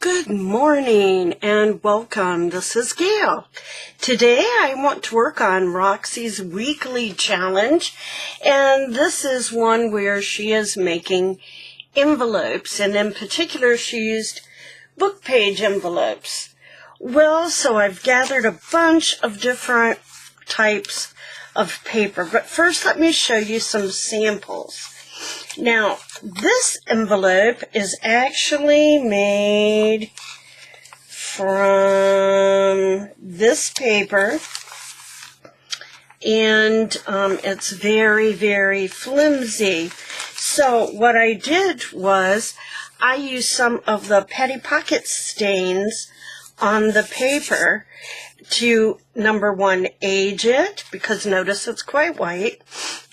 Good morning and welcome. This is Gail. Today I want to work on Roxy's weekly challenge, and this is one where she is making envelopes, and in particular she used book page envelopes. Well, so I've gathered a bunch of different types of paper, but first let me show you some samples. Now, this envelope is actually made from this paper, and it's very, very flimsy. So what I did was I used some of the Patty Pocket stains on the paper to, number one, age it, because notice it's quite white,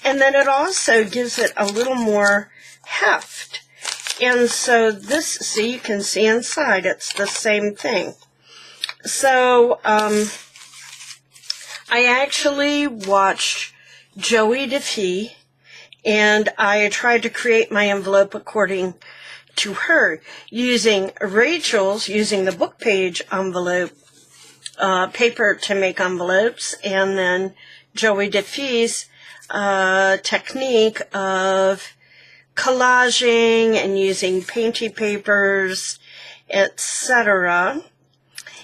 and then it also gives it a little more heft. And so this, see, you can see inside, it's the same thing. So I actually watched Joey DeFee, and I tried to create my envelope according to her, using the book page envelope paper to make envelopes, and then Joey DeFee's technique of collaging and using painty papers, etc.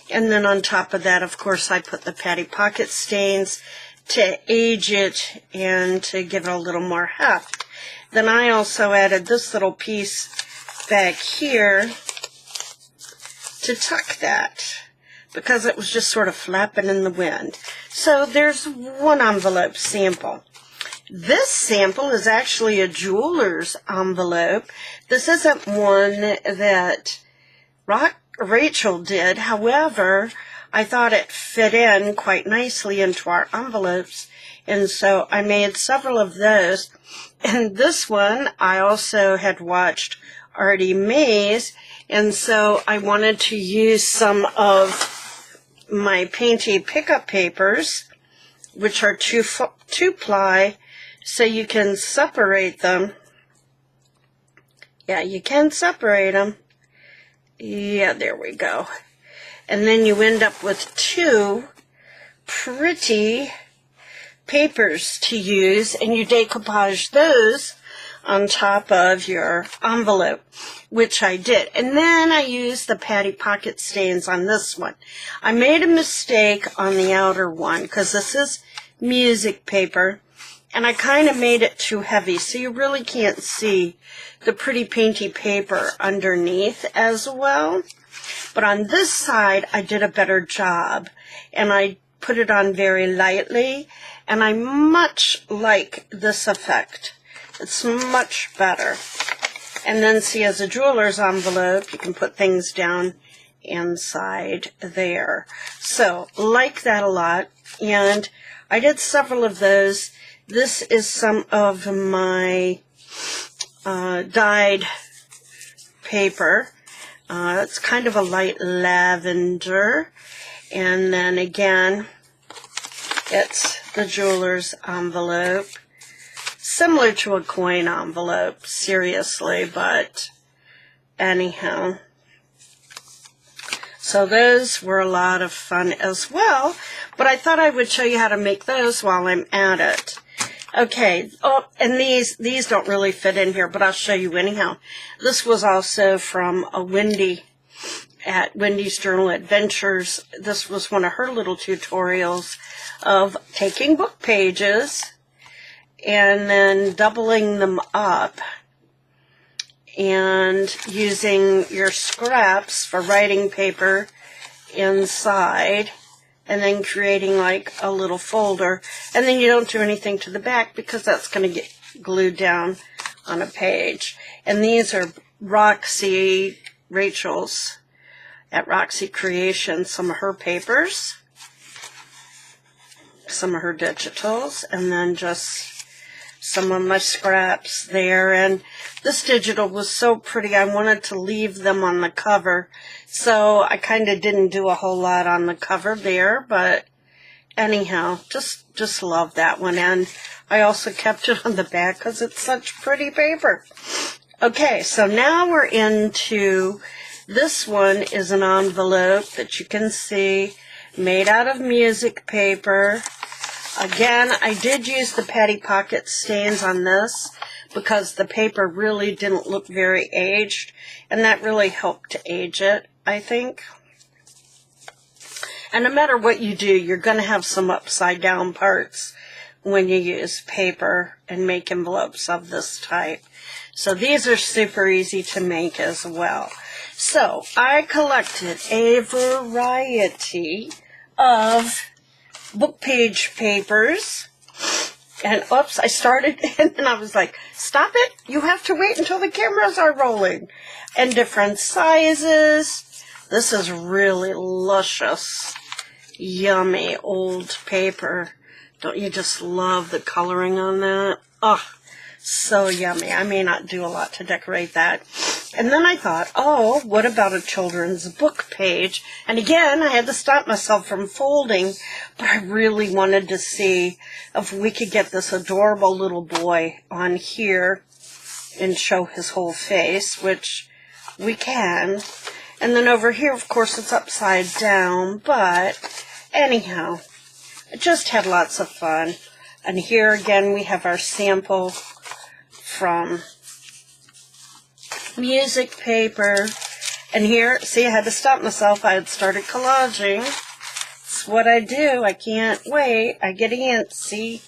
And then on top of that, of course, I put the Patty Pocket stains to age it and to give it a little more heft. Then I also added this little piece back here to tuck that, because it was just sort of flapping in the wind. So there's one envelope sample. This sample is actually a jeweler's envelope. This isn't one that Rachel did. However, I thought it fit in quite nicely into our envelopes, and so I made several of those. And this one I also had watched Artie Mays, and so I wanted to use some of my painty pickup papers, which are two-ply, so you can separate them. Yeah, you can separate them. Yeah, there we go. And then you end up with two pretty papers to use, and you decoupage those on top of your envelope, which I did. And then I used the Patty Pocket stains on this one. I made a mistake on the outer one, because this is music paper, and I kind of made it too heavy, so you really can't see the pretty painty paper underneath as well. But on this side, I did a better job, and I put it on very lightly, and I much like this effect. It's much better. And then see, as a jeweler's envelope, you can put things down inside there. So, like that a lot. And I did several of those. This is some of my dyed paper. It's kind of a light lavender. And then again, it's the jeweler's envelope. Similar to a coin envelope, seriously, but anyhow. So those were a lot of fun as well, but I thought I would show you how to make those while I'm at it. Okay, oh, and these don't really fit in here, but I'll show you anyhow. This was also from a Wendy at Wendy's Journal Adventures. This was one of her little tutorials of taking book pages and then doubling them up and using your scraps for writing paper inside, and then creating like a little folder. And then you don't do anything to the back, because that's going to get glued down on a page. And these are Rachel's at Roxy Creations, some of her papers, some of her digitals, and then just some of my scraps there. And this digital was so pretty, I wanted to leave them on the cover, so I kind of didn't do a whole lot on the cover there, but anyhow, just love that one. And I also kept it on the back because it's such pretty paper. Okay, so now we're into This one is an envelope that you can see made out of music paper. Again, I did use the Patty Pocket stains on this because the paper really didn't look very aged, and that really helped to age it, I think. And no matter what you do, you're going to have some upside down parts when you use paper and make envelopes of this type. So these are super easy to make as well. So I collected a variety of book page papers. And oops, I started and then I was like, stop it. You have to wait until the cameras are rolling. And different sizes. This is really luscious, yummy old paper. Don't you just love the coloring on that? Oh, so yummy. I may not do a lot to decorate that. And then I thought, oh, what about a children's book page? And again, I had to stop myself from folding, but I really wanted to see if we could get this adorable little boy on here and show his whole face, which we can. And then over here, of course, it's upside down, but anyhow, I just had lots of fun. And here again, we have our sample from music paper. And here, see, I had to stop myself. I had started collaging. It's what I do. I can't wait. I get antsy.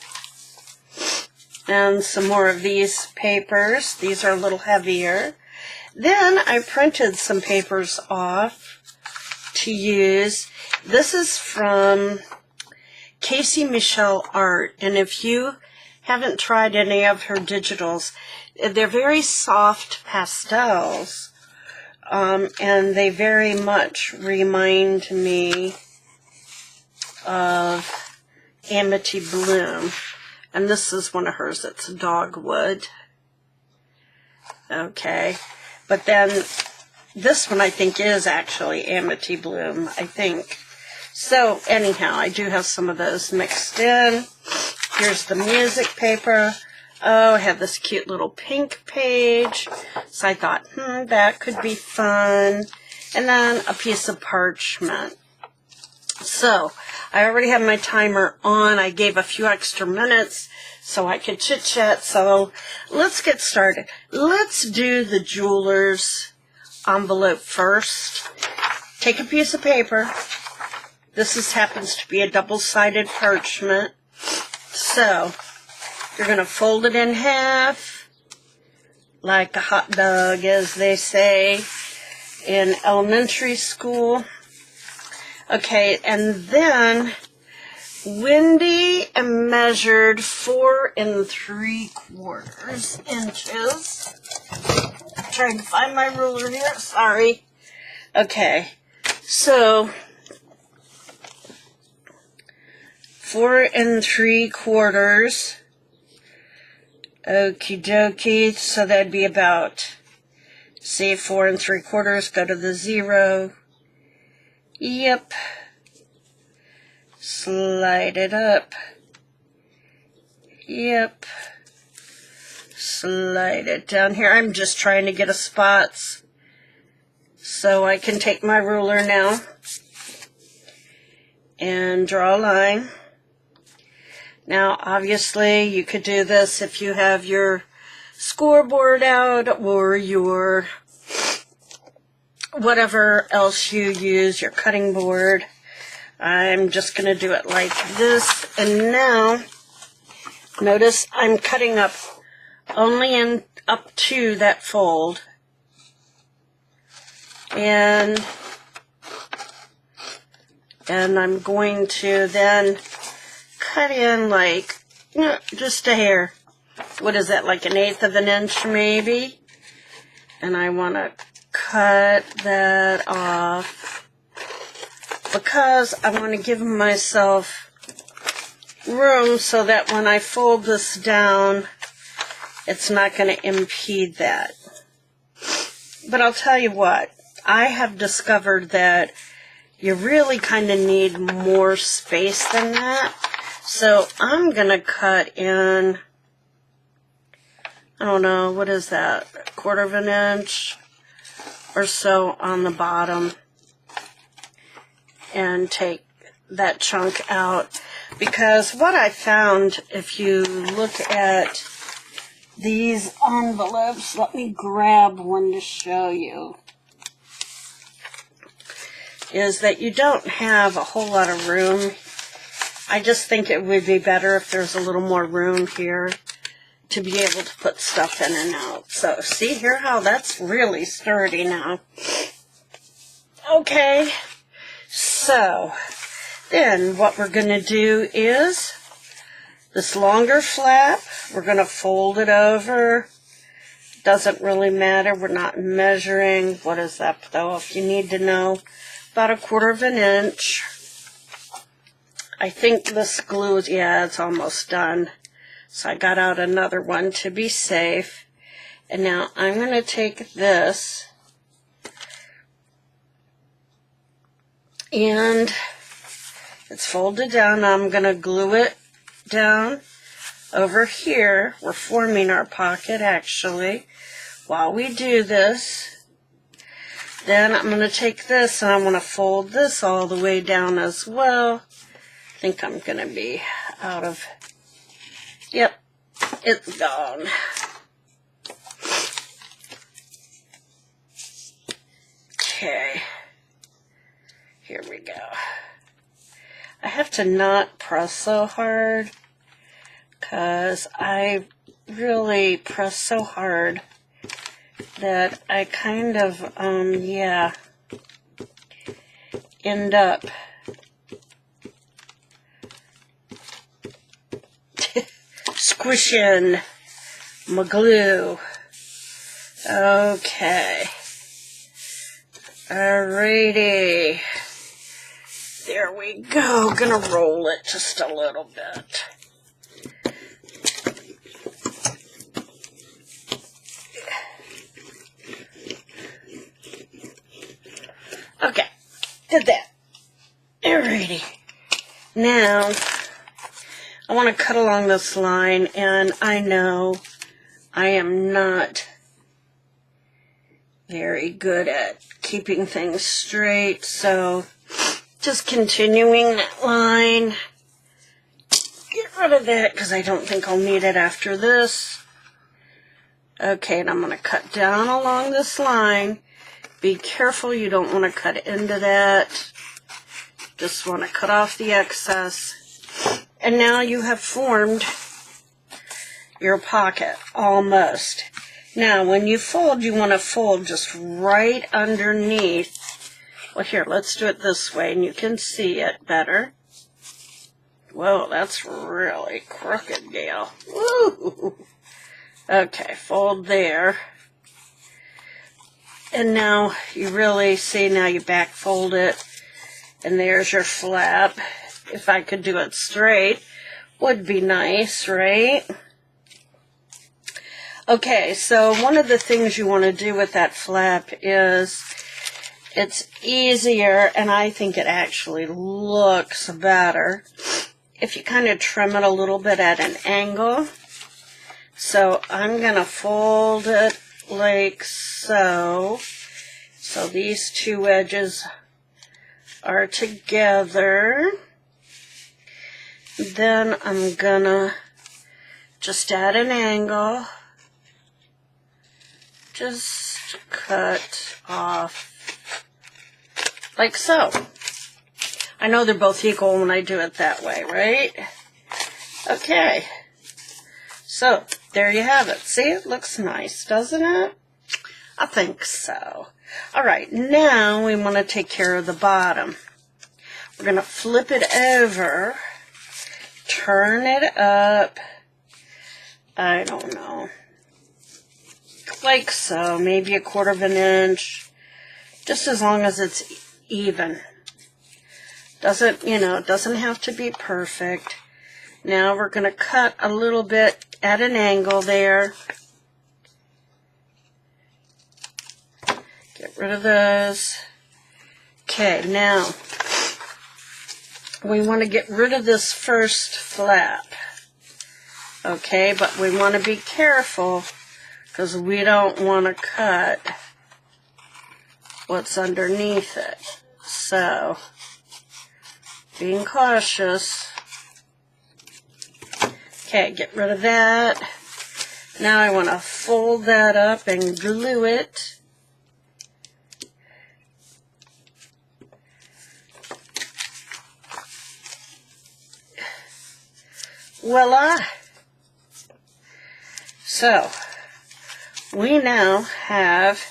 And some more of these papers. These are a little heavier. Then I printed some papers off to use. This is from Casey Michelle Art. And if you haven't tried any of her digitals, they're very soft pastels, and they very much remind me of Amity Bloom. And this is one of hers. It's dogwood. Okay. But then this one I think is actually Amity Bloom, I think. So anyhow, I do have some of those mixed in. Here's the music paper. Oh, I have this cute little pink page. So I thought, that could be fun. And then a piece of parchment. So I already have my timer on. I gave a few extra minutes so I could chit-chat. So let's get started. Let's do the jeweler's envelope first. Take a piece of paper. This happens to be a double-sided parchment. So you're going to fold it in half, like a hot dog, as they say in elementary school. Okay, and then Wendy measured 4 3/4 inches. I'm trying to find my ruler here. Sorry. Okay, so 4 3/4. Okie dokie. So that'd be about, say, 4 3/4. Go to the 0. Yep. Slide it up. Yep. Slide it down here. I'm just trying to get a spots so I can take my ruler now and draw a line. Now, obviously, you could do this if you have your scoreboard out or your whatever else you use, your cutting board. I'm just going to do it like this. And now, notice I'm cutting up only in up to that fold. And I'm going to then cut in like just a hair. What is that, like 1/8 of an inch maybe? And I want to cut that off because I want to give myself room so that when I fold this down, it's not going to impede that. But I'll tell you what, I have discovered that you really kind of need more space than that. So I'm going to cut in, I don't know, what is that, 1/4 of an inch or so on the bottom and take that chunk out. Because what I found, if you look at these envelopes, let me grab one to show you, is that you don't have a whole lot of room. I just think it would be better if there's a little more room here to be able to put stuff in and out. So see here how that's really sturdy now. Okay, so then what we're going to do is this longer flap, we're going to fold it over. Doesn't really matter. We're not measuring. What is that though? If you need to know, about 1/4 of an inch. I think this glue is, yeah, it's almost done. So I got out another one to be safe. And now I'm going to take this and it's folded down. I'm going to glue it down over here. We're forming our pocket actually. While we do this, then I'm going to take this and I'm going to fold this all the way down as well. I think I'm going to be out of, yep, it's gone. Okay, here we go. I have to not press so hard because I really press so hard that I kind of, yeah, end up squishing my glue. Okay. Alrighty. There we go. Gonna roll it just a little bit. Okay. Did that. Alrighty. Now, I want to cut along this line, and I know I am not very good at keeping things straight, so just continuing that line. Get rid of that because I don't think I'll need it after this. Okay, and I'm going to cut down along this line. Be careful, you don't want to cut into that. Just want to cut off the excess. And now you have formed your pocket, almost. Now, when you fold, you want to fold just right underneath. Well, here, let's do it this way, and you can see it better. Whoa, that's really crooked, Gail. Woo! Okay, fold there. And now you really see, now you back fold it, and there's your flap. If I could do it straight, would be nice, right? Okay, so one of the things you want to do with that flap is it's easier, and I think it actually looks better, if you kind of trim it a little bit at an angle. So I'm going to fold it like so. So these two edges are together. Then I'm gonna just add an angle, just cut off like so. I know they're both equal when I do it that way, right? Okay, so there you have it. See, it looks nice, doesn't it? I think so. All right, now we want to take care of the bottom. We're going to flip it over, turn it up, I don't know, like so, maybe 1/4 of an inch, just as long as it's even. Doesn't, you know, it doesn't have to be perfect. Now we're going to cut a little bit at an angle there. Get rid of those. Okay, now we want to get rid of this first flap. Okay, but we want to be careful because we don't want to cut what's underneath it. So, being cautious. Okay, get rid of that. Now I want to fold that up and glue it. Voila! So, we now have,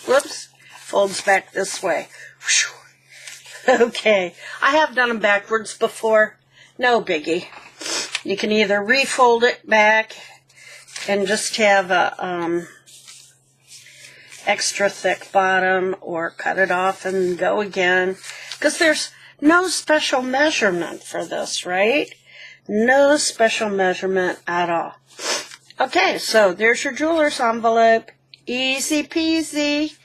whoops, folds back this way. Okay, I have done them backwards before. No biggie. You can either refold it back and just have a extra thick bottom, or cut it off and go again. Because there's no special measurement for this, right? No special measurement at all. Okay, so there's your jeweler's envelope. Easy peasy.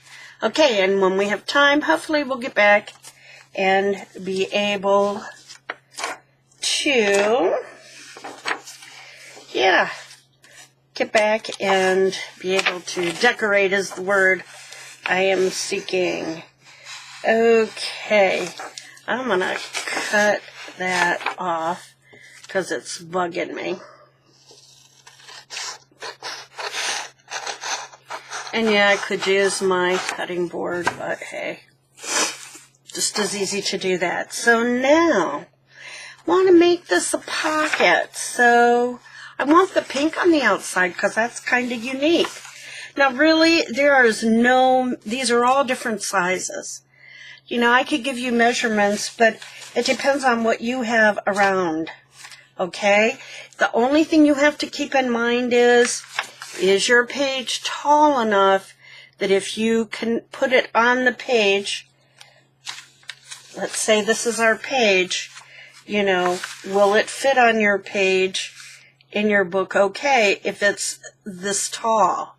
Okay, and when we have time, hopefully we'll get back and be able to, get back and be able to decorate is the word I am seeking. Okay, I'm going to cut that off because it's bugging me. And yeah, I could use my cutting board, but hey, just as easy to do that. So now, I want to make this a pocket. So I want the pink on the outside because that's kind of unique. Now really, these are all different sizes. You know, I could give you measurements, but it depends on what you have around. Okay? The only thing you have to keep in mind is your page tall enough that if you can put it on the page, let's say this is our page, you know, will it fit on your page in your book okay if it's this tall?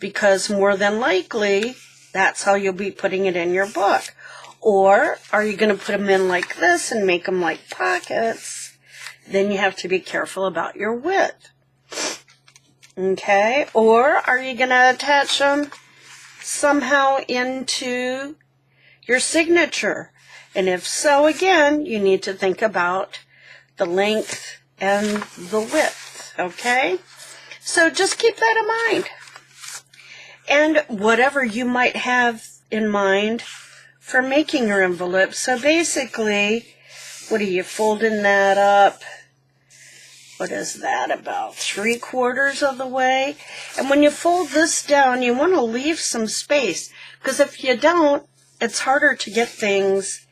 Because more than likely, that's how you'll be putting it in your book. Or are you going to put them in like this and make them like pockets? Then you have to be careful about your width. Okay, or are you going to attach them somehow into your signature? And if so, again, you need to think about the length and the width, okay? So just keep that in mind. And whatever you might have in mind for making your envelope. So basically, what are you folding that up? What is that, about 3/4 of the way? And when you fold this down, you want to leave some space, because if you don't, it's harder to get things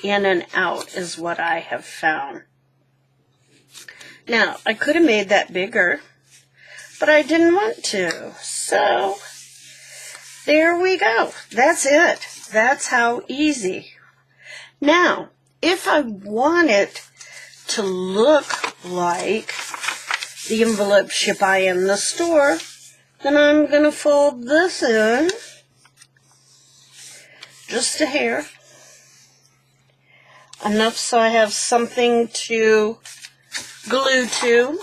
in and out, is what I have found. Now, I could have made that bigger, but I didn't want to. So, there we go. That's it. That's how easy. Now, if I want it to look like the envelopes you buy in the store, then I'm going to fold this in just a hair, enough so I have something to glue to,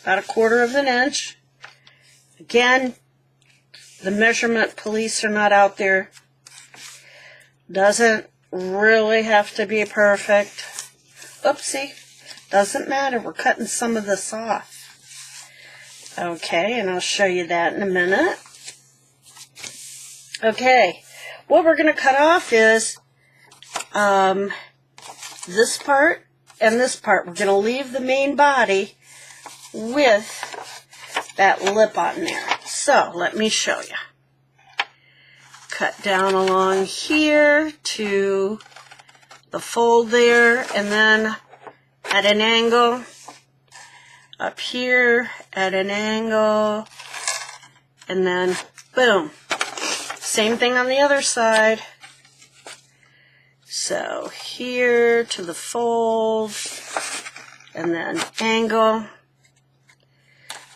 about 1/4 of an inch. Again, the measurement police are not out there. Doesn't really have to be perfect. Oopsie, doesn't matter. We're cutting some of this off. Okay, and I'll show you that in a minute. Okay, what we're going to cut off is this part and this part. We're going to leave the main body with that lip on there. So, let me show you. Cut down along here to the fold there, and then at an angle, up here at an angle, and then boom. Same thing on the other side. So here to the fold, and then angle.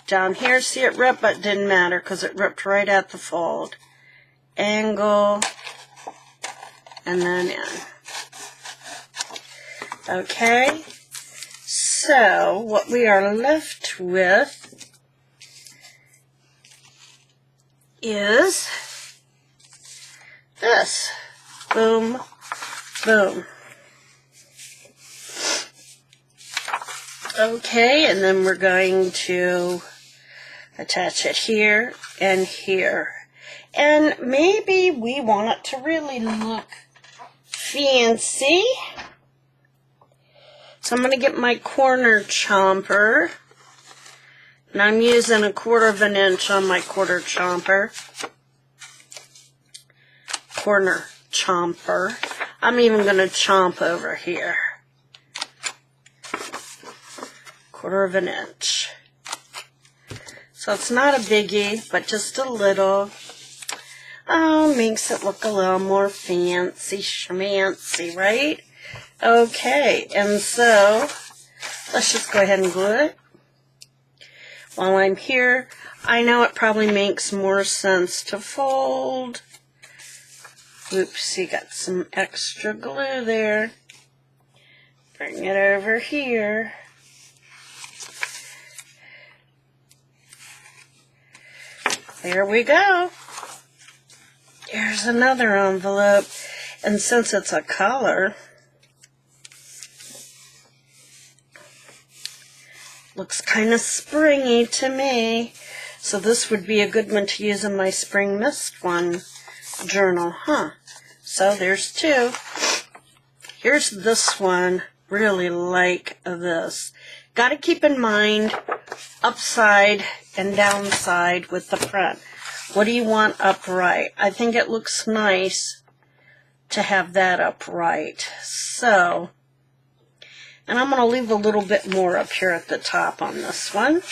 Down here, see it ripped, but it didn't matter because it ripped right at the fold. Angle, and then in. Okay, so what we are left with this. Boom, boom. Okay, and then we're going to attach it here and here. And maybe we want it to really look fancy. So I'm going to get my corner chomper. And I'm using 1/4 inch on my quarter chomper. Corner chomper. I'm even going to chomp over here. 1/4 inch. So it's not a biggie, but just a little. Oh, makes it look a little more fancy schmancy, right? Okay, and so let's just go ahead and glue it. While I'm here, I know it probably makes more sense to fold. Oops, you got some extra glue there. Bring it over here. There we go. Here's another envelope. And since it's a color, looks kind of springy to me. So this would be a good one to use in my Spring Mist One journal, huh? So there's two. Here's this one. Really like this. Got to keep in mind upside and downside with the front. What do you want upright? I think it looks nice to have that upright. So, and I'm going to leave a little bit more up here at the top on this one.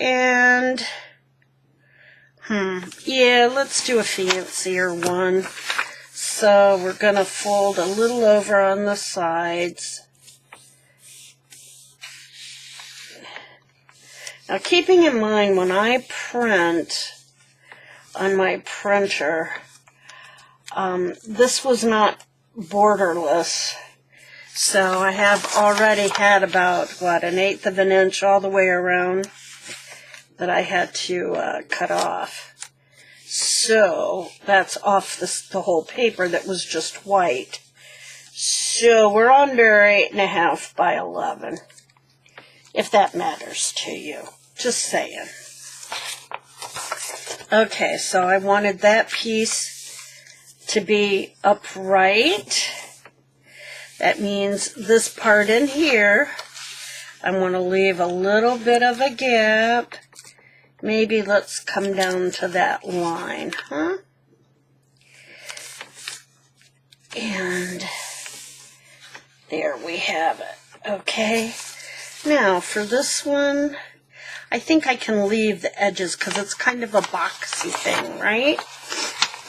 And, yeah, let's do a fancier one. So we're going to fold a little over on the sides. Now, keeping in mind, when I print on my printer, this was not borderless. So I have already had about, what, 1/8 inch all the way around that I had to cut off. So that's off the whole paper that was just white. So we're under 8.5 by 11, if that matters to you. Just saying. Okay, so I wanted that piece to be upright. That means this part in here, I want to leave a little bit of a gap. Maybe let's come down to that line, huh? And there we have it. Okay. Now, for this one, I think I can leave the edges because it's kind of a boxy thing, right?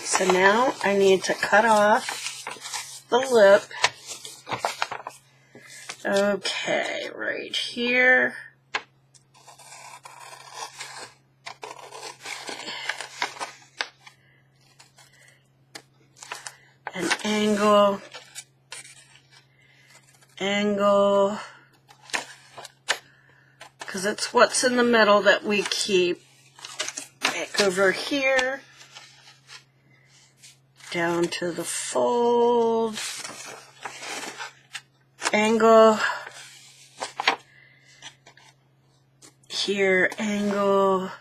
So now I need to cut off the lip. Okay, right here. An angle. Because it's what's in the middle that we keep. Back over here, down to the fold, angle, here, angle,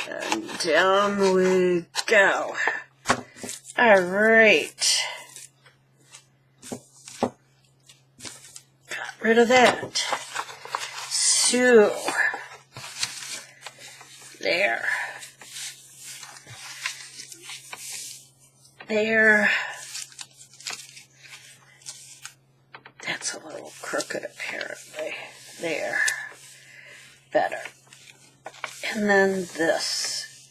and down we go. All right. Got rid of that. So, there. That's a little crooked apparently. There. Better. And then this.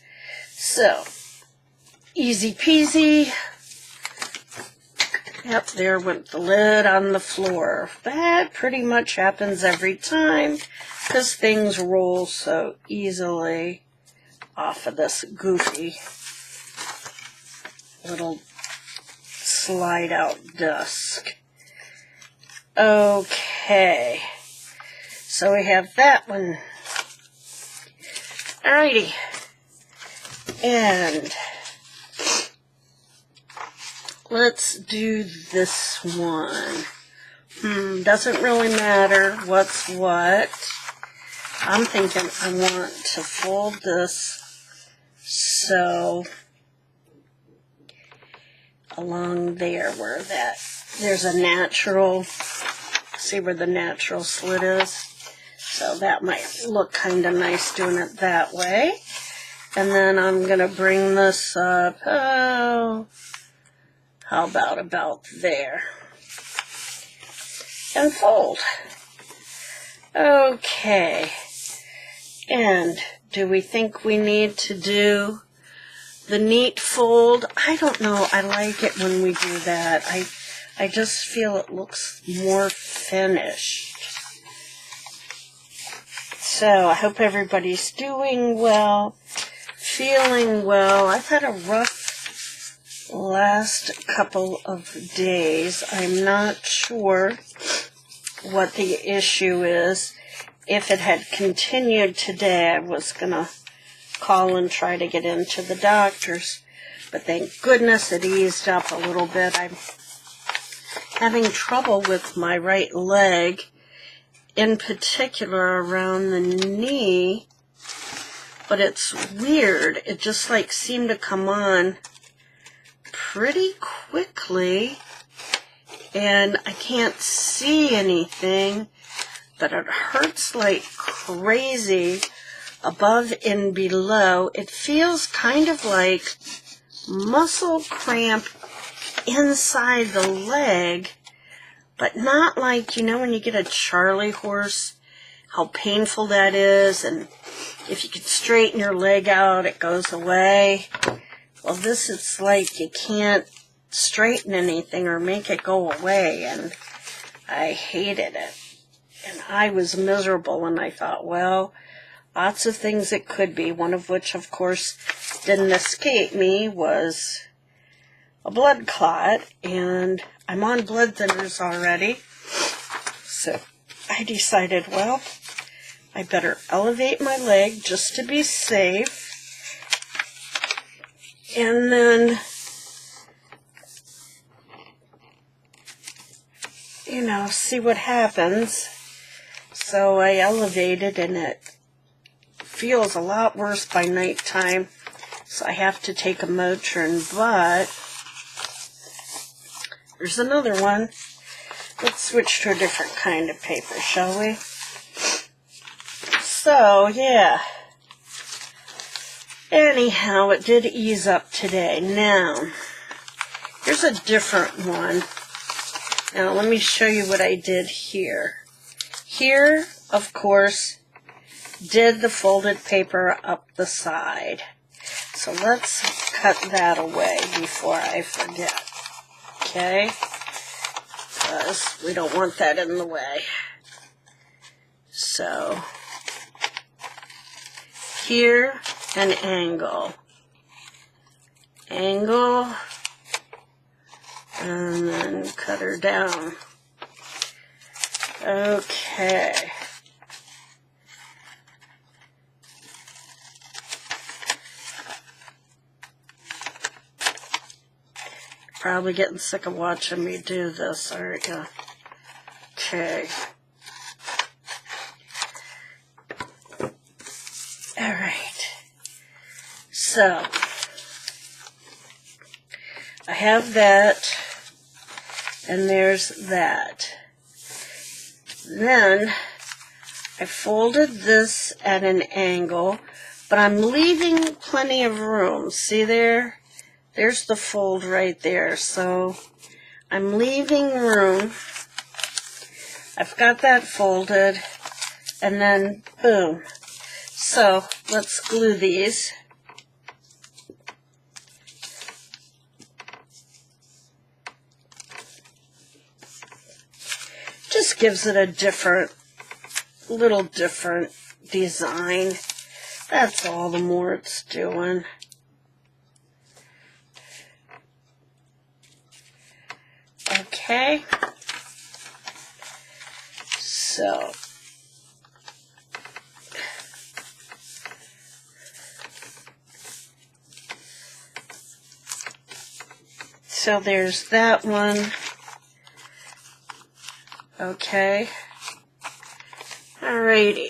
So, easy peasy. Yep, there went the lid on the floor. That pretty much happens every time because things roll so easily off of this goofy little slide out disc. Okay, so we have that one. Alrighty, and let's do this one. Doesn't really matter what's what. I'm thinking I want to fold this so along there where there's a natural, see where the natural slit is? So that might look kind of nice doing it that way. And then I'm going to bring this up, how about there? And fold. Okay. And do we think we need to do the neat fold? I don't know. I like it when we do that. I just feel it looks more finished. So I hope everybody's doing well, feeling well. I've had a rough last couple of days. I'm not sure what the issue is. If it had continued today, I was going to call and try to get into the doctor's. But thank goodness it eased up a little bit. I'm having trouble with my right leg, in particular around the knee. But it's weird. It just like seemed to come on pretty quickly. And I can't see anything, but it hurts like crazy above and below. It feels kind of like muscle cramp inside the leg, but not like, you know, when you get a Charlie horse, how painful that is, and if you could straighten your leg out, it goes away. Well, this, it's like you can't straighten anything or make it go away, and I hated it. And I was miserable, and I thought, well, lots of things it could be, one of which, of course, didn't escape me, was a blood clot, and I'm on blood thinners already. So I decided, well, I better elevate my leg just to be safe, and then, you know, see what happens. So I elevated, and it feels a lot worse by nighttime, so I have to take a Motrin, but there's another one. Let's switch to a different kind of paper, shall we? So, yeah. Anyhow, it did ease up today. Now, here's a different one. Now, let me show you what I did here. Here, of course, did the folded paper up the side. So let's cut that away before I forget. Okay? Because we don't want that in the way. So, here, an angle. Angle, and then cut her down. Okay. Probably getting sick of watching me do this, aren't you? Okay. Alright. So, I have that, and there's that. Then, I folded this at an angle, but I'm leaving plenty of room. See there? There's the fold right there. So, I'm leaving room. I've got that folded, and then, boom. So, let's glue these. Just gives it a little different design. That's all the more it's doing. Okay. So, so there's that one. Okay. Alrighty.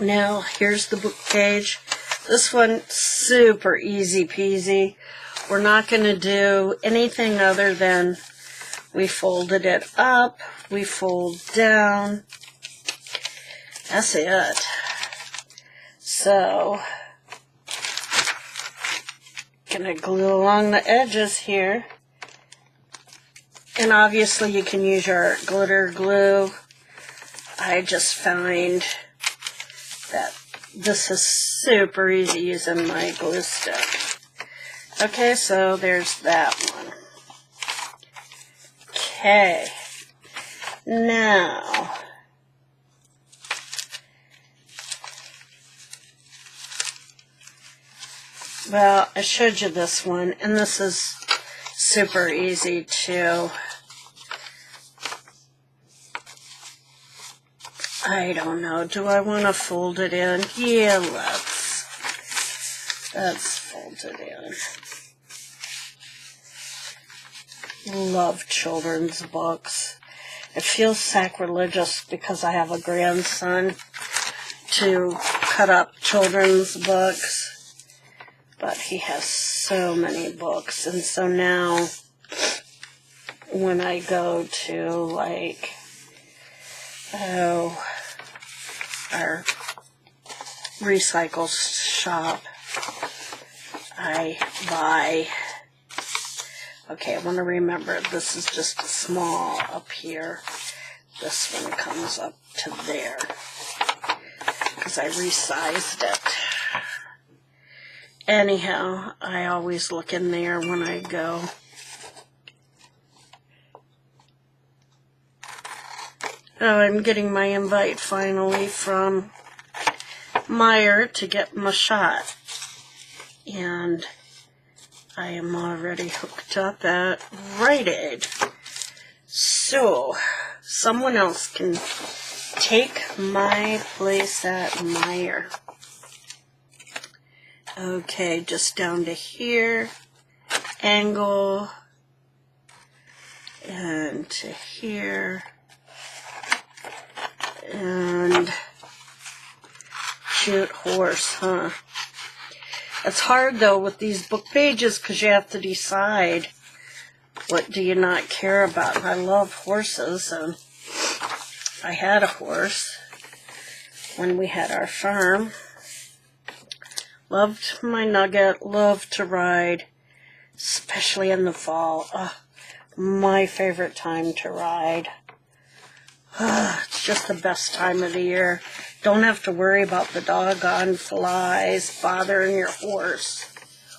Now, here's the book page. This one, super easy peasy. We're not going to do anything other than we folded it up, we fold down. That's it. So, gonna glue along the edges here. And obviously you can use your glitter glue. I just find that this is super easy using my glue stick. Okay, so there's that one. Okay, now well, I showed you this one, and this is super easy too. I don't know, do I want to fold it in? Yeah, let's fold it in. Love children's books. It feels sacrilegious because I have a grandson to cut up children's books, but he has so many books, and so now when I go to like, our recycle shop, I buy, okay, I want to remember, this is just small up here. This one comes up to there, because I resized it. Anyhow, I always look in there when I go. Oh, I'm getting my invite finally from Meijer to get my shot. And I am already hooked up at Rite Aid. So, someone else can take my place at Meijer. Okay, just down to here. Angle. And to here. And cute horse, huh? It's hard though with these book pages because you have to decide what do you not care about. I love horses, and I had a horse when we had our farm. Loved my Nugget, loved to ride, especially in the fall. My favorite time to ride. It's just the best time of the year. Don't have to worry about the doggone flies bothering your horse.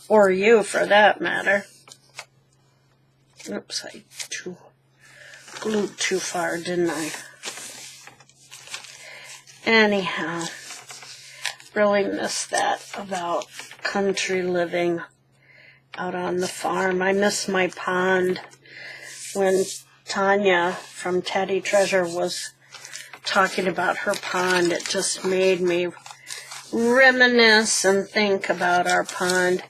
Or you, for that matter. Oops, I glued too far, didn't I? Anyhow, really miss that about country living out on the farm. I miss my pond. When Tanya from Teddy Treasure was talking about her pond, it just made me reminisce and think about our pond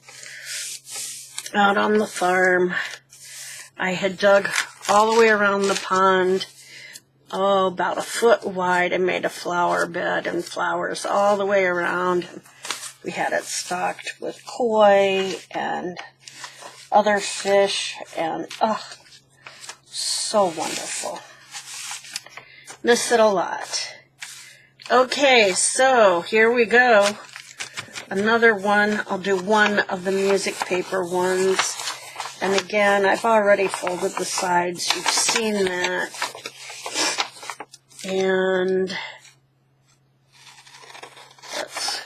out on the farm. I had dug all the way around the pond, about a foot wide, and made a flower bed and flowers all the way around. We had it stocked with koi and other fish, and so wonderful. Miss it a lot. Okay, so here we go. Another one. I'll do one of the music paper ones. And again, I've already folded the sides. You've seen that. And let's...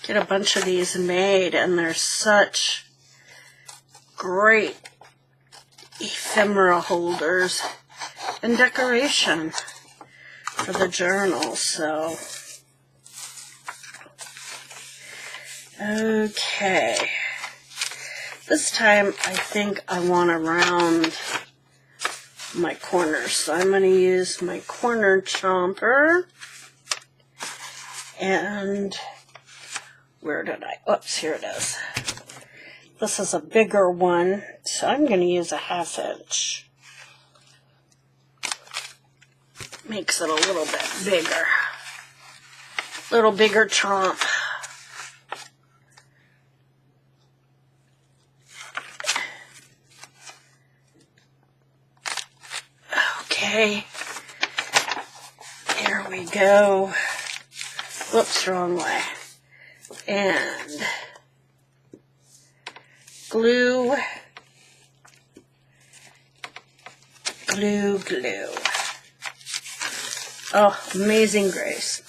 Get a bunch of these made, and they're such great ephemera holders and decoration for the journal. So, okay, This time, I think I want to round my corners. So I'm going to use my corner chomper. And where did I? Oops, here it is. This is a bigger one, so I'm going to use a 1/2 inch. Makes it a little bit bigger. Little bigger chomp. Okay. There we go. Whoops, wrong way. And glue, glue, glue. Oh, Amazing Grace.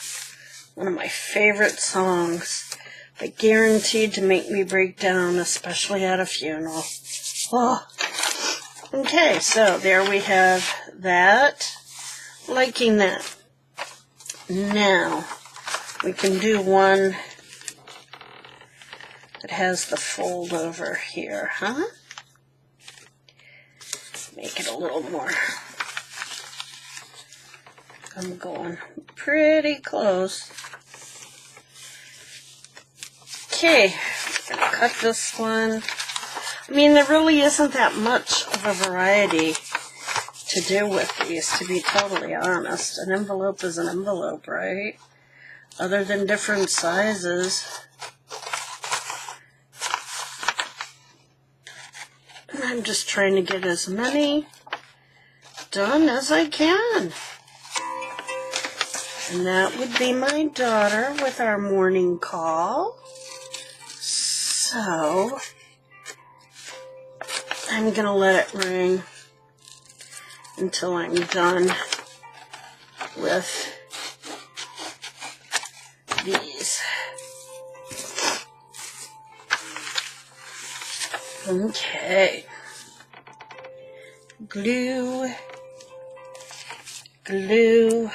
One of my favorite songs, but guaranteed to make me break down, especially at a funeral. Oh. Okay, so there we have that. Liking that. Now, we can do one that has the fold over here, huh? Make it a little more. I'm going pretty close. Okay, I'm gonna cut this one. I mean, there really isn't that much of a variety to do with these, to be totally honest. An envelope is an envelope, right? Other than different sizes. And I'm just trying to get as many done as I can. And that would be my daughter with our morning call. So I'm going to let it ring until I'm done with these. Okay. Glue, glue,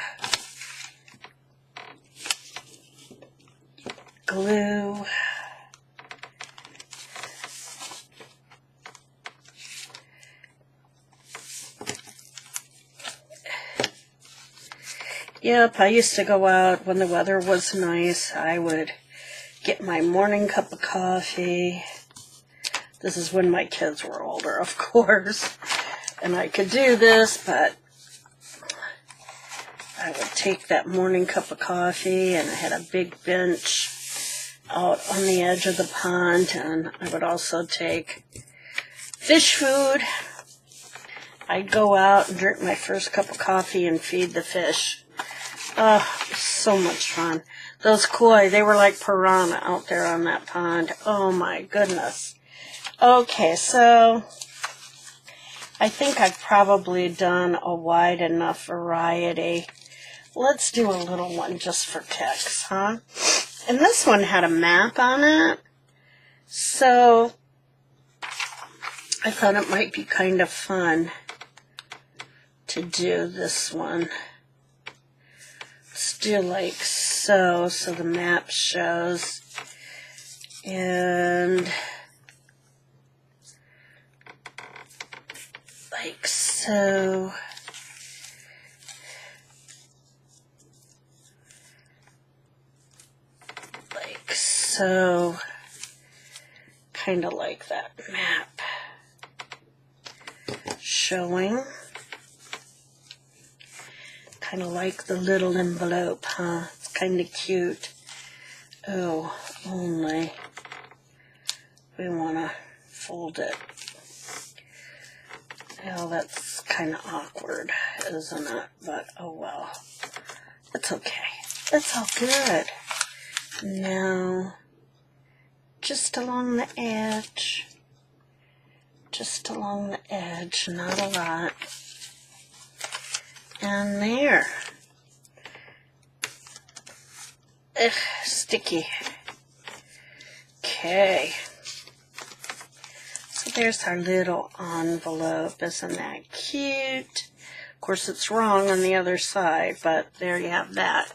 glue. Yep, I used to go out when the weather was nice. I would get my morning cup of coffee. This is when my kids were older, of course. And I could do this, but I would take that morning cup of coffee, and I had a big bench out on the edge of the pond, and I would also take fish food. I'd go out and drink my first cup of coffee and feed the fish. Oh, so much fun. Those koi, they were like piranha out there on that pond. Oh my goodness. Okay, so I think I've probably done a wide enough variety. Let's do a little one just for kicks, huh? And this one had a map on it, so I thought it might be kind of fun to do this one. Let's do like so the map shows, and like so. Like so. Kind of like that map showing. Kind of like the little envelope, huh? It's kind of cute. Oh, only we want to fold it. Well, that's kind of awkward, isn't it? But, oh well. It's okay. It's all good. Now, just along the edge. Just along the edge, not a lot. And there. Ugh, sticky. Okay. So there's our little envelope. Isn't that cute? Of course, it's wrong on the other side, but there you have that.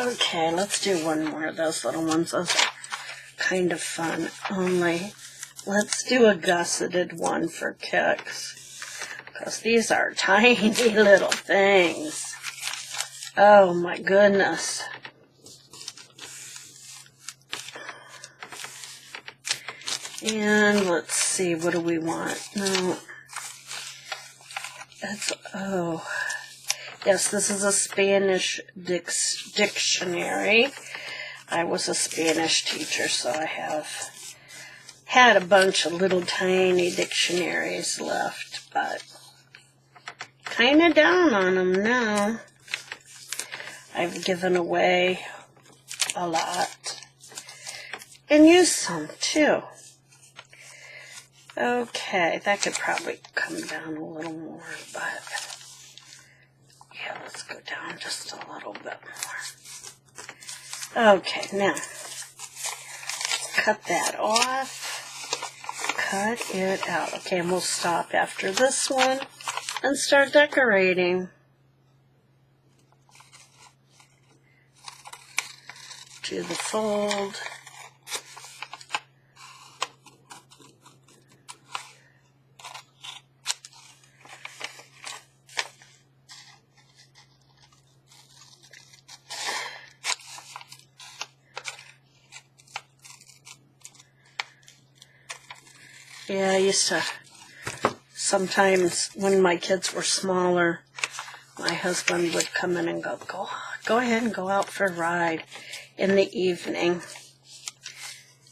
Okay, let's do one more of those little ones. Those are kind of fun, only let's do a gusseted one for kicks, because these are tiny little things. Oh my goodness. And let's see, what do we want? No, that's, oh, yes, this is a Spanish dictionary. I was a Spanish teacher, so I have had a bunch of little tiny dictionaries left, but kind of down on them now. I've given away a lot and used some too. Okay, that could probably come down a little more, but yeah, let's go down just a little bit more. Okay, now cut that off. Cut it out. Okay, and we'll stop after this one and start decorating. Do the fold. Yeah, I used to, sometimes when my kids were smaller, my husband would come in and go ahead and go out for a ride in the evening,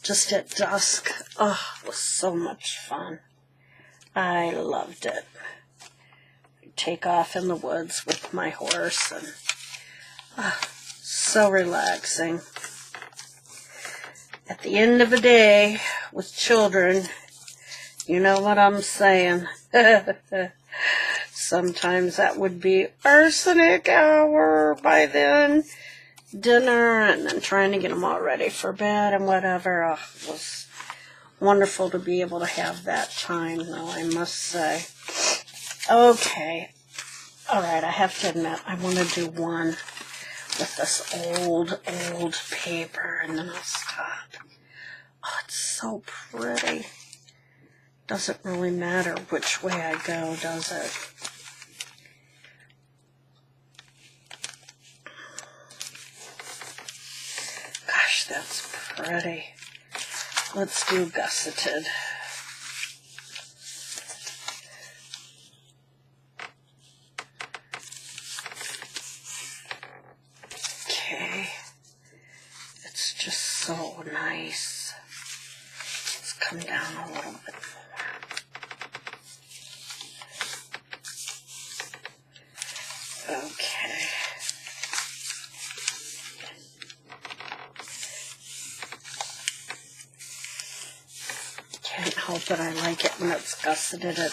just at dusk. Oh, it was so much fun. I loved it. I'd take off in the woods with my horse, and so relaxing. At the end of the day, with children, you know what I'm saying. Sometimes that would be arsenic hour by then, dinner, and then trying to get them all ready for bed and whatever. Oh, it was wonderful to be able to have that time, though, I must say. Okay. All right, I have to admit, I want to do one with this old paper, and then I'll stop. Oh, it's so pretty. Doesn't really matter which way I go, does it? Gosh, that's pretty. Let's do gusseted. Okay. It's just so nice. Let's come down a little bit more. Okay. Can't help it, I like it when it's gusseted. It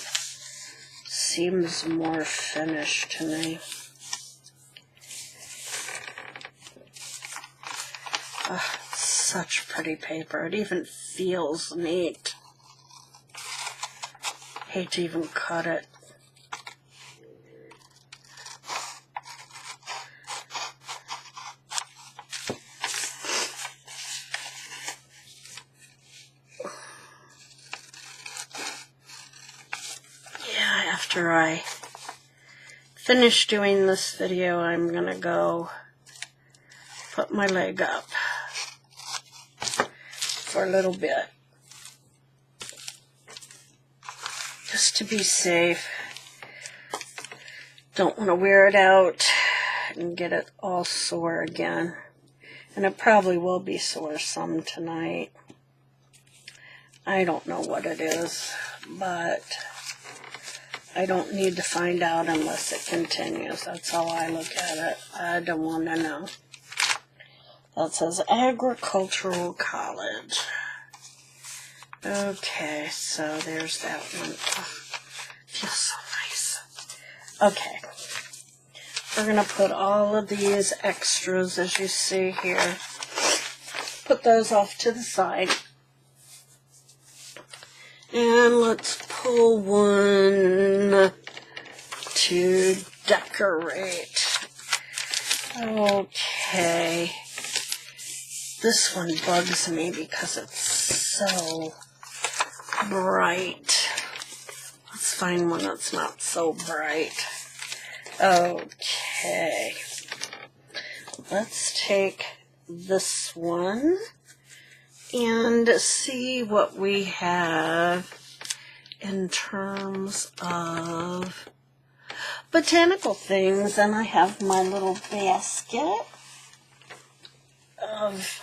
seems more finished to me. Oh, it's such pretty paper. It even feels neat. Hate to even cut it. After I finish doing this video, I'm going to go put my leg up for a little bit, just to be safe. Don't want to wear it out and get it all sore again. And it probably will be sore some tonight. I don't know what it is, but I don't need to find out unless it continues. That's how I look at it. I don't want to know. That says Agricultural College. Okay, so there's that one. Oh, feels so nice. Okay. We're going to put all of these extras, as you see here, put those off to the side. And let's pull one to decorate. Okay. This one bugs me because it's so bright. Let's find one that's not so bright. Okay. Let's take this one and see what we have in terms of botanical things. And I have my little basket of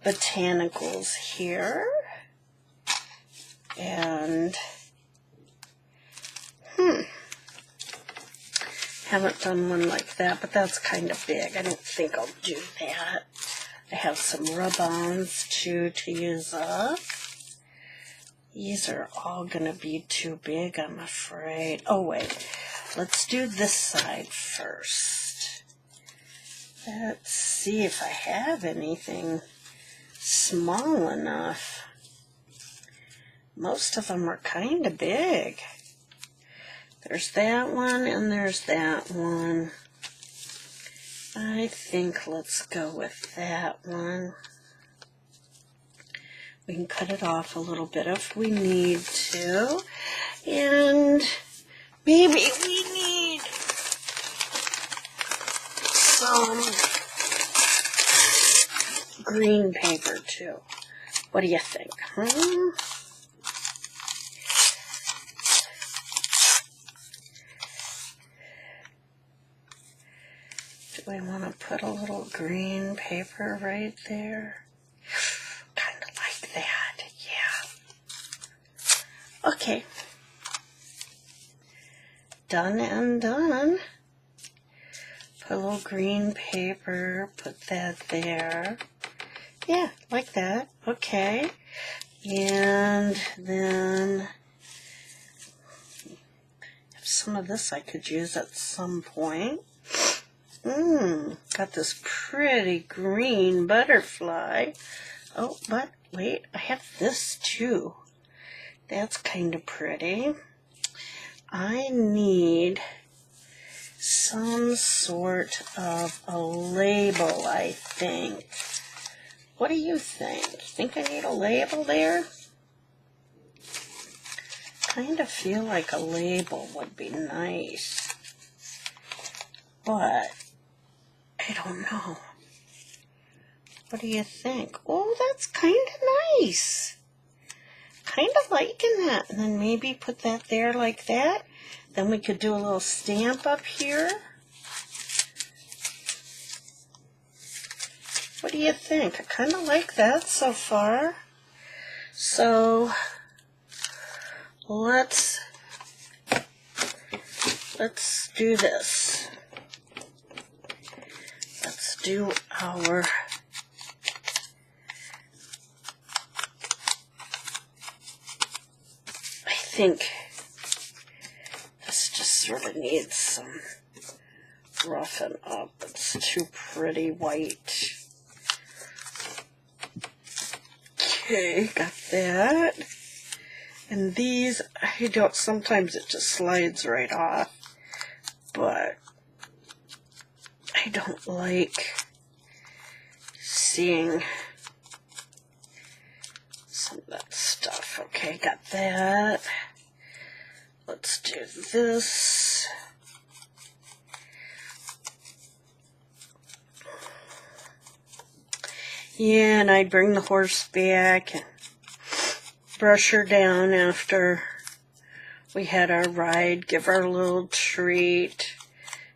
botanicals here. And haven't done one like that, but that's kind of big. I don't think I'll do that. I have some rub-ons too to use up. These are all going to be too big, I'm afraid. Oh, wait. Let's do this side first. Let's see if I have anything small enough. Most of them are kind of big. There's that one and there's that one. I think let's go with that one. We can cut it off a little bit if we need to. And maybe we need some green paper too. What do you think? Do I want to put a little green paper right there? Kind of like that, yeah. Okay. Done and done. Put a little green paper, put that there. Yeah, like that. Okay. And then some of this I could use at some point. Got this pretty green butterfly. Oh, but wait, I have this too. That's kind of pretty. I need some sort of a label, I think. What do you think? Think I need a label there? Kind of feel like a label would be nice. But I don't know. What do you think? Oh, that's kind of nice. Kind of liking that. And then maybe put that there like that. Then we could do a little stamp up here. What do you think? I kind of like that so far. So let's do this. Let's do our I think this just sort of needs some roughen up. It's too pretty white. Okay, got that. And these, I don't, sometimes it just slides right off, but I don't like seeing some of that stuff. Okay, got that. Let's do this. Yeah, and I'd bring the horse back and brush her down after we had our ride, give her a little treat.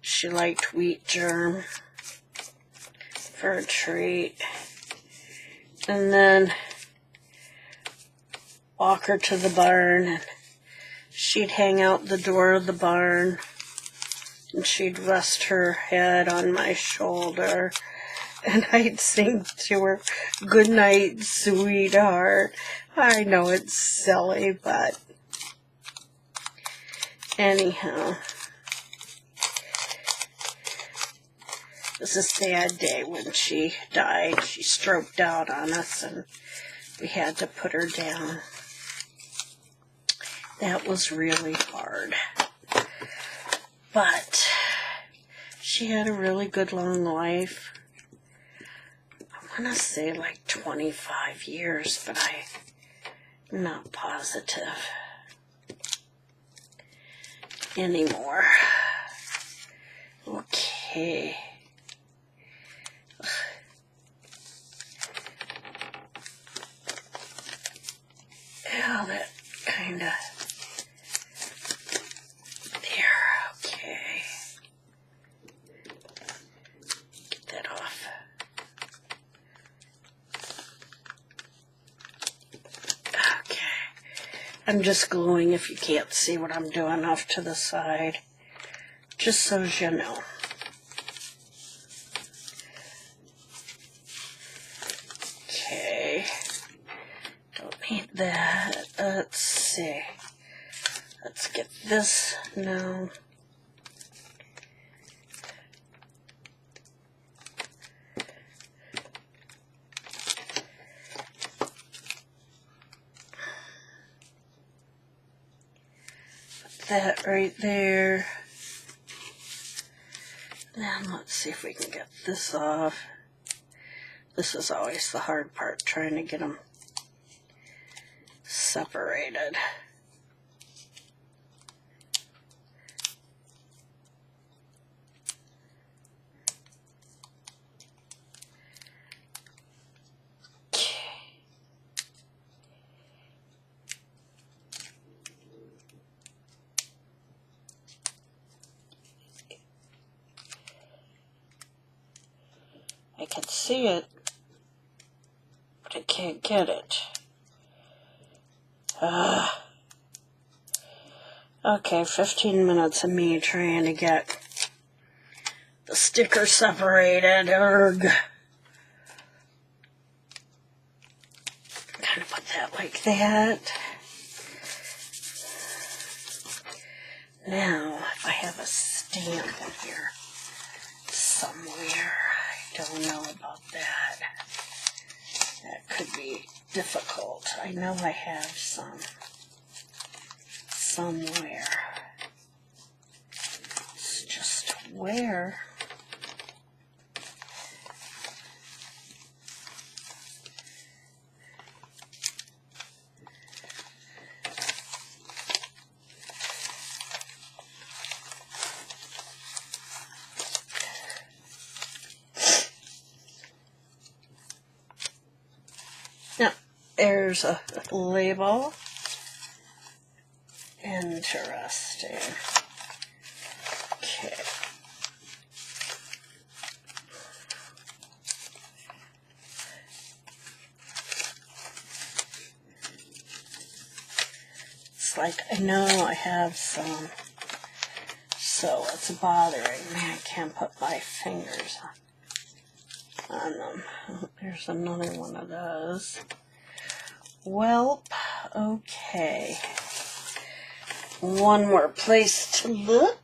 She liked wheat germ for a treat. And then walk her to the barn, and she'd hang out the door of the barn, and she'd rest her head on my shoulder, and I'd sing to her, "Good night, sweetheart." I know it's silly, but anyhow, this is a sad day when she died. She stroked out on us, and we had to put her down. That was really hard. But she had a really good long life. want to say like 25 years, but I'm not positive anymore. Okay. Yeah, that kind of, there, okay. Get that off. Okay. I'm just gluing, if you can't see what I'm doing, off to the side, just so as you know. Okay. Don't need that. Let's see. Let's get this now. Put that right there. Then let's see if we can get this off. This is always the hard part, trying to get them separated. I can see it, but I can't get it. Okay, 15 minutes of me trying to get the sticker separated. Kind of put that like that. Now, if I have a stamp in here somewhere, I don't know about that. That could be difficult. I know I have some somewhere. It's just where. Now, there's a label. Interesting. Okay. It's like, I know I have some, so it's bothering me. I can't put my fingers on them. There's another one of those. Well, okay. One more place to look.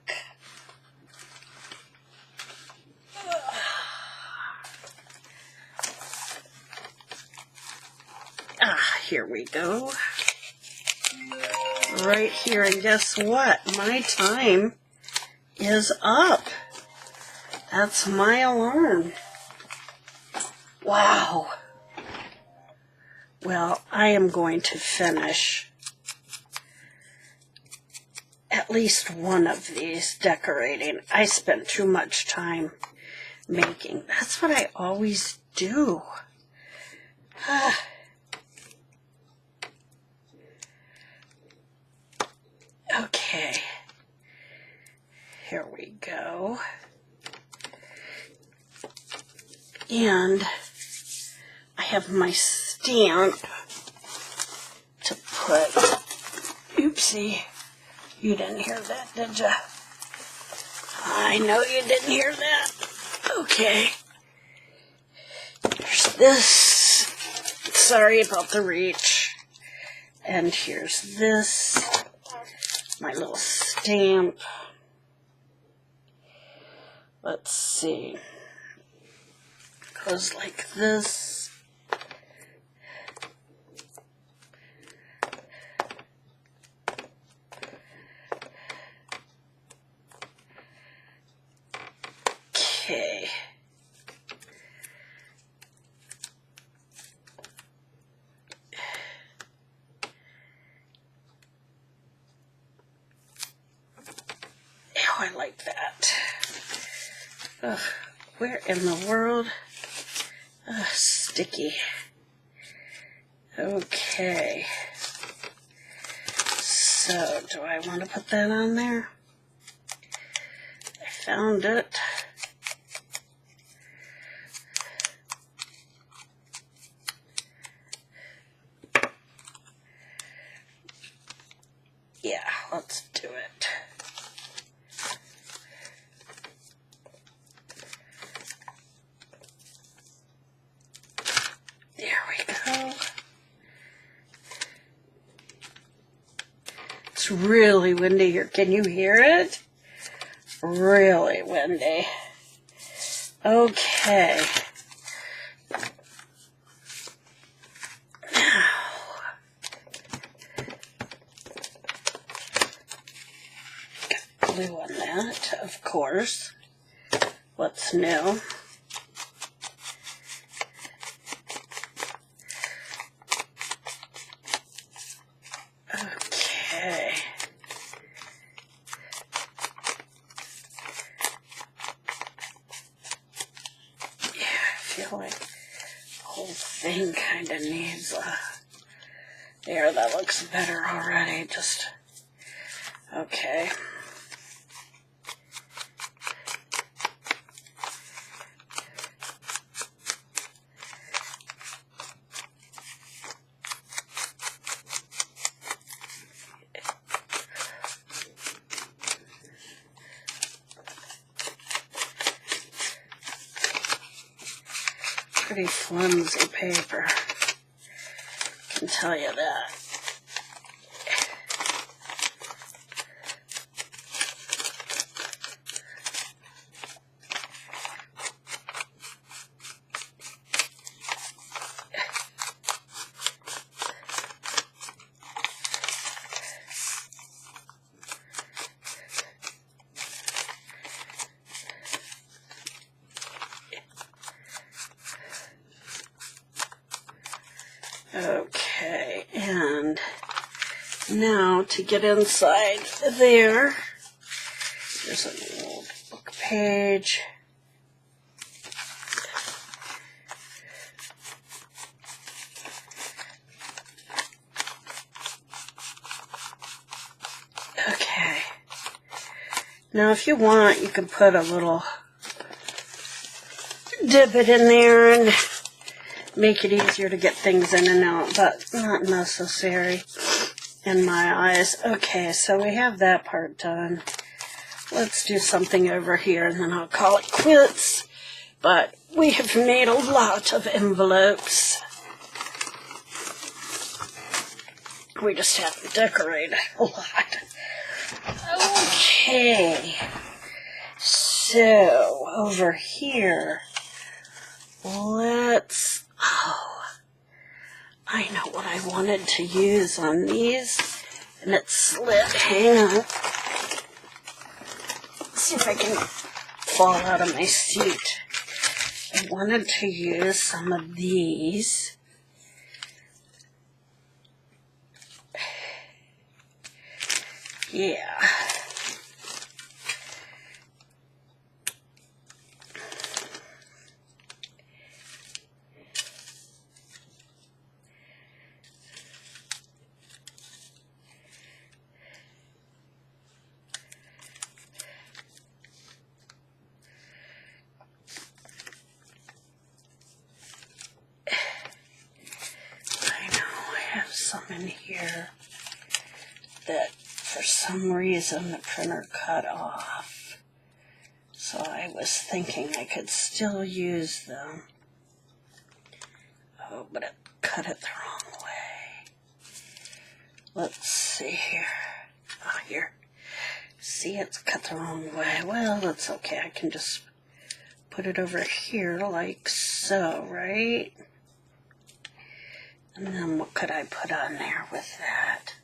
Here we go. Right here, and guess what? My time is up. That's my alarm. Wow. Well, I am going to finish at least one of these decorating. I spent too much time making. That's what I always do. Okay. Here we go. And I have my stamp to put. Oopsie. You didn't hear that, did ya? I know you didn't hear that. Okay. There's this. Sorry about the reach. And here's this. My little stamp. Let's see. Goes like this. Okay. like that. Ugh, where in the world? Ugh, sticky. Okay. So, do I want to put that on there? I found it. Yeah, let's do it. There we go. It's really windy here. Can you hear it? Really windy. Okay. Now, glue on that, of course. What's new? Okay. Yeah, I feel like the whole thing kind of needs a... There, that looks better already. Just... Okay. Pretty flimsy paper, I can tell you that. Okay, and now to get inside there, there's an old book page. Okay. Now if you want, you can put a little divot in there and make it easier to get things in and out, but not necessary in my eyes. Okay, so we have that part done. Let's do something over here and then I'll call it quits. But we have made a lot of envelopes. We just have to decorate a lot. Okay, so over here, let's... Oh, I know what I wanted to use on these, and it slid. Hang on. Let's see if I can fall out of my seat. I wanted to use some of these. Yeah. Some in here that for some reason the printer cut off, so I was thinking I could still use them. Oh, but it cut it the wrong way. Let's see here. Oh, here. See, it's cut the wrong way. Well, that's okay. I can just put it over here like so, right? And then what could I put on there with that?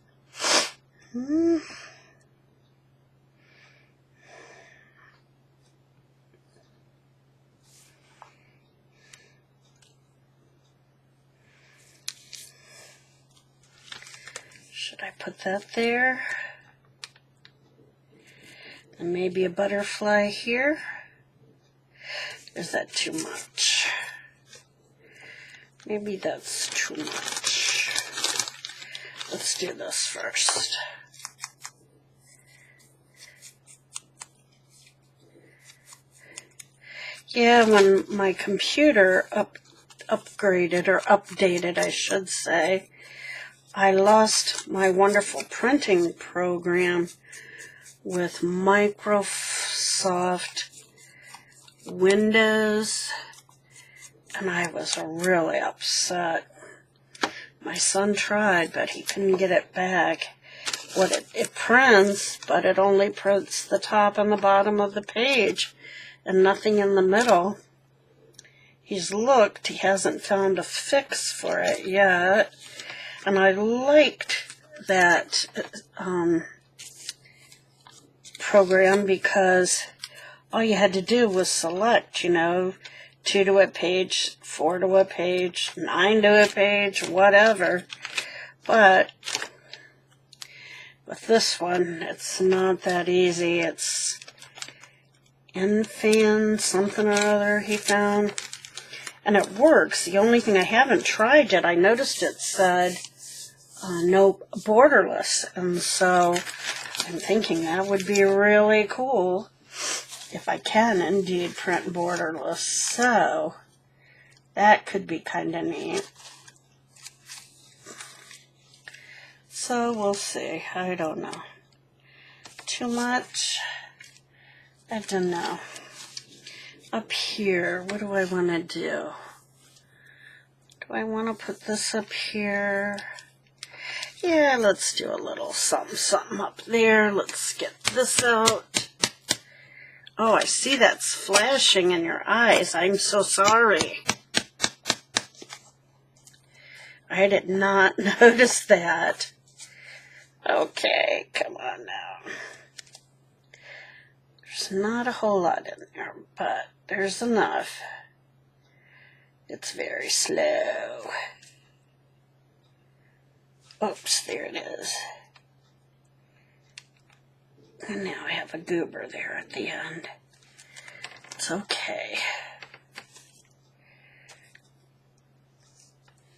Should I put that there? And maybe a butterfly here. Is that too much? Maybe that's too much. Let's do this first. Yeah, when my computer upgraded, or updated, I should say, I lost my wonderful printing program with Microsoft Windows, and I was really upset. My son tried, but he couldn't get it back. It prints, but it only prints the top and the bottom of the page, and nothing in the middle. He's looked, he hasn't found a fix for it yet, and I liked that program because all you had to do was select, 2 to a page, 4 to a page, 9 to a page, whatever. But with this one, it's not that easy. It's Infan something or other he found. And it works. The only thing I haven't tried yet, I noticed it said no borderless. And so I'm thinking that would be really cool if I can indeed print borderless. So that could be kind of neat. So we'll see. I don't know. Too much? I don't know. Up here, what do I want to do? Do I want to put this up here? Yeah, let's do a little something up there. Let's get this out. Oh, I see that's flashing in your eyes. I'm so sorry. I did not notice that. Okay, come on now. There's not a whole lot in there, but there's enough. It's very slow. Oops, there it is. And now I have a goober there at the end. It's okay.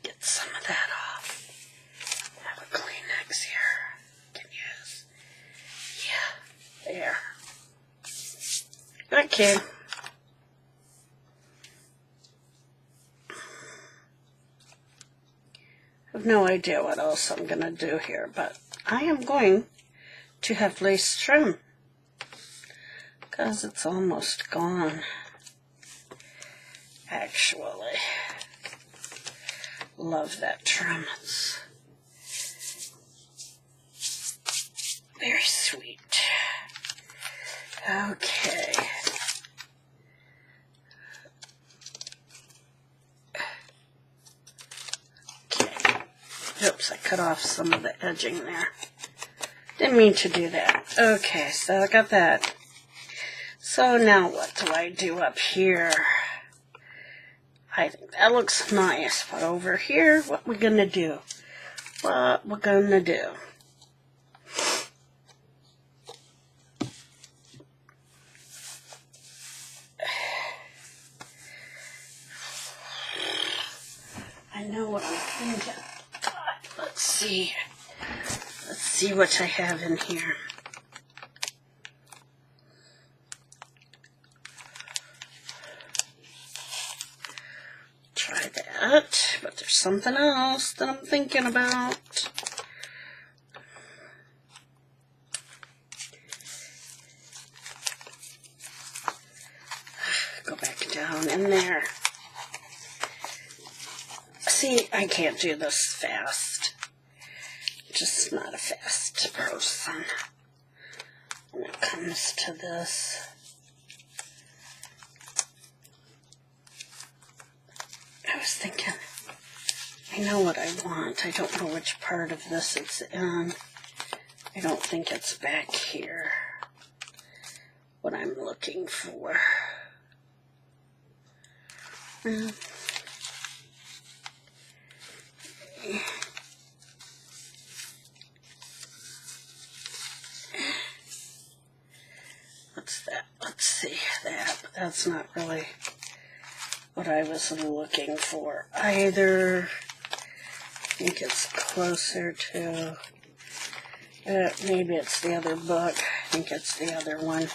Get some of that off. Have a Kleenex here. Can use. Yeah, there. Okay. I have no idea what else I'm going to do here, but I am going to have lace trim because it's almost gone, actually. Love that trim. It's very sweet. Okay. Oops, I cut off some of the edging there. Didn't mean to do that. Okay, so I got that. So now what do I do up here? I think that looks nice, but over here, what we're gonna do? What we're gonna do? I know what I'm thinking. Let's see. Let's see what I have in here. Try that, but there's something else that I'm thinking about. Go back down in there. See, I can't do this fast. Just not a fast person when it comes to this. I was thinking, I know what I want. I don't know which part of this it's in. I don't think it's back here. What I'm looking for. that's not really what I was looking for either. I think it's closer to, maybe it's the other book. I think it's the other one.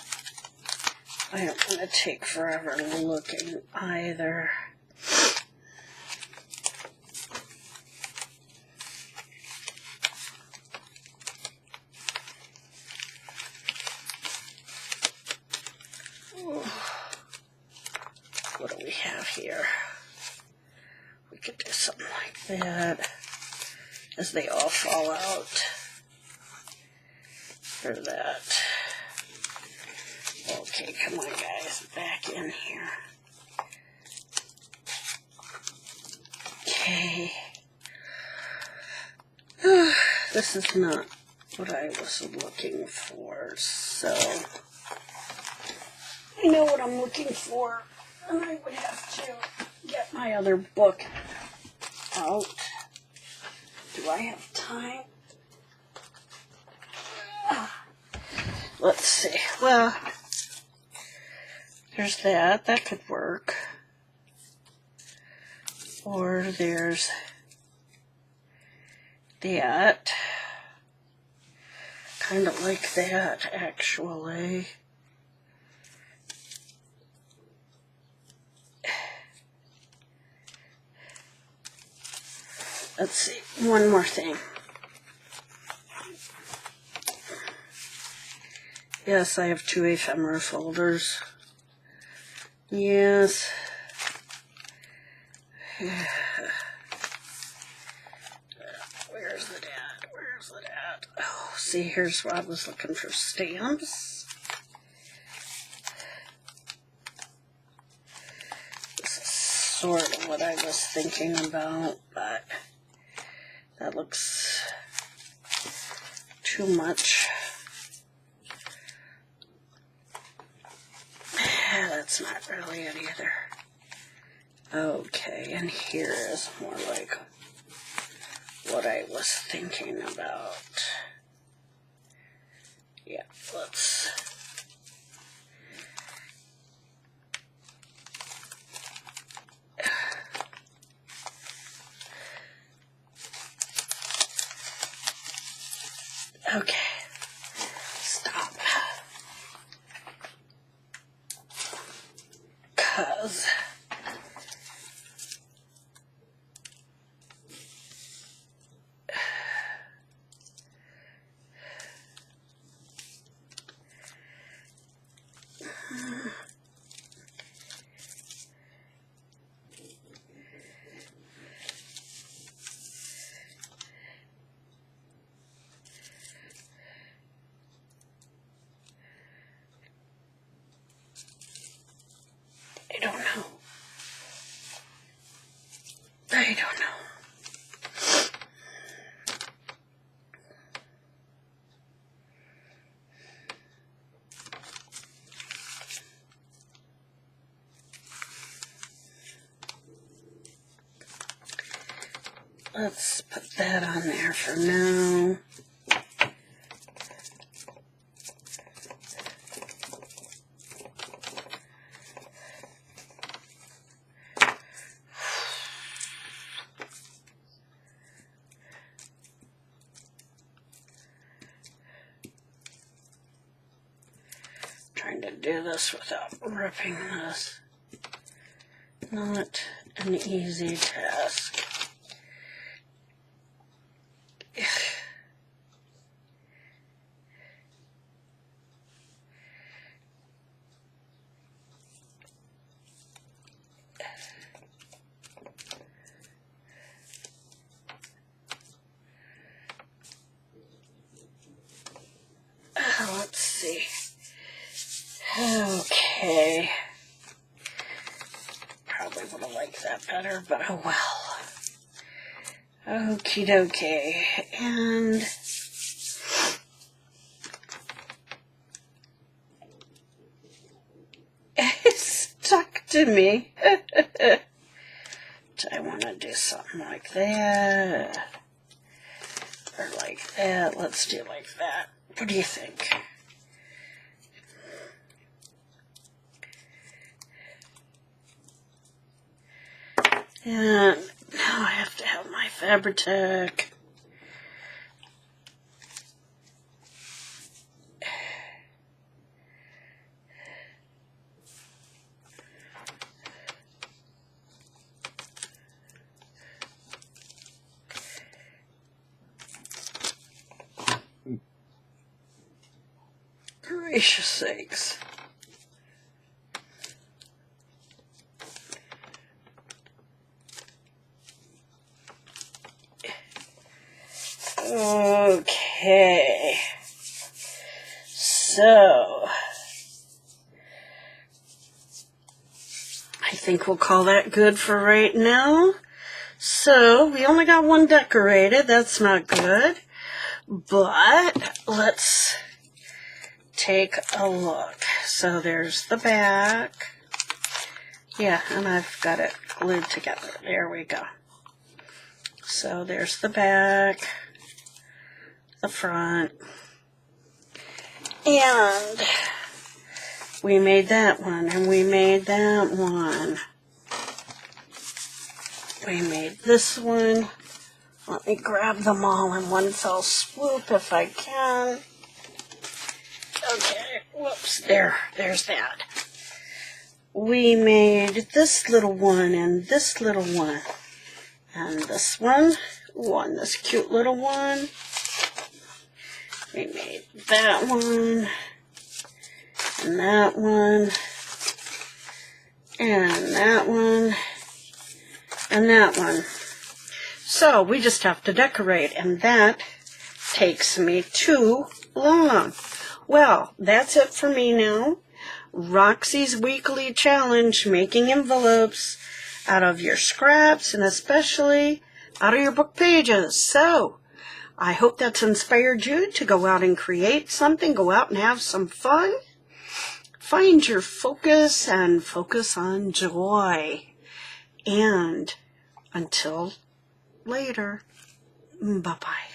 I don't want to take forever looking either. What do we have here? We could do something like that as they all fall out. Or that. Okay, come on guys, back in here. Okay. This is not what I was looking for, so I know what I'm looking for, and I would have to get my other book out. Do I have time? Let's see. Well, there's that. That could work. Or there's that. Kind of like that, actually. Let's see. One more thing. Yes, I have 2 ephemera folders. Yes. Where's the dad? Where's the dad? Oh, see, here's where I was looking for stamps. This is sort of what I was thinking about, but that looks too much. That's not really it either. Okay, and here is more like what I was thinking about. Yeah, let's... Okay, stop. 'Cause I don't know. I don't know. Let's put that on there for now. Trying to do this without ripping this. Not an easy task. Let's see. Okay. Probably would have liked that better, but oh well. Okie dokie. And it stuck to me. Do I want to do something like that? Or like that? Let's do like that. What do you think? And now I have to have my Fabri-Tac. Gracious sakes. Okay. So, I think we'll call that good for right now. So, we only got one decorated. That's not good. But, let's take a look. So, there's the back. Yeah, and I've got it glued together. There we go. So, there's the back, the front, and we made that one, and we made that one. We made this one. Let me grab them all in one fell swoop if I can. Okay, whoops, there's that. We made this little one and this little one. And this one, this cute little one. We made that one, and that one, and that one, and that one. So we just have to decorate, and that takes me too long. Well, that's it for me now. Roxy's weekly challenge, making envelopes out of your scraps and especially out of your book pages. So, I hope that's inspired you to go out and create something, go out and have some fun. Find your focus and focus on joy. And until later, bye-bye.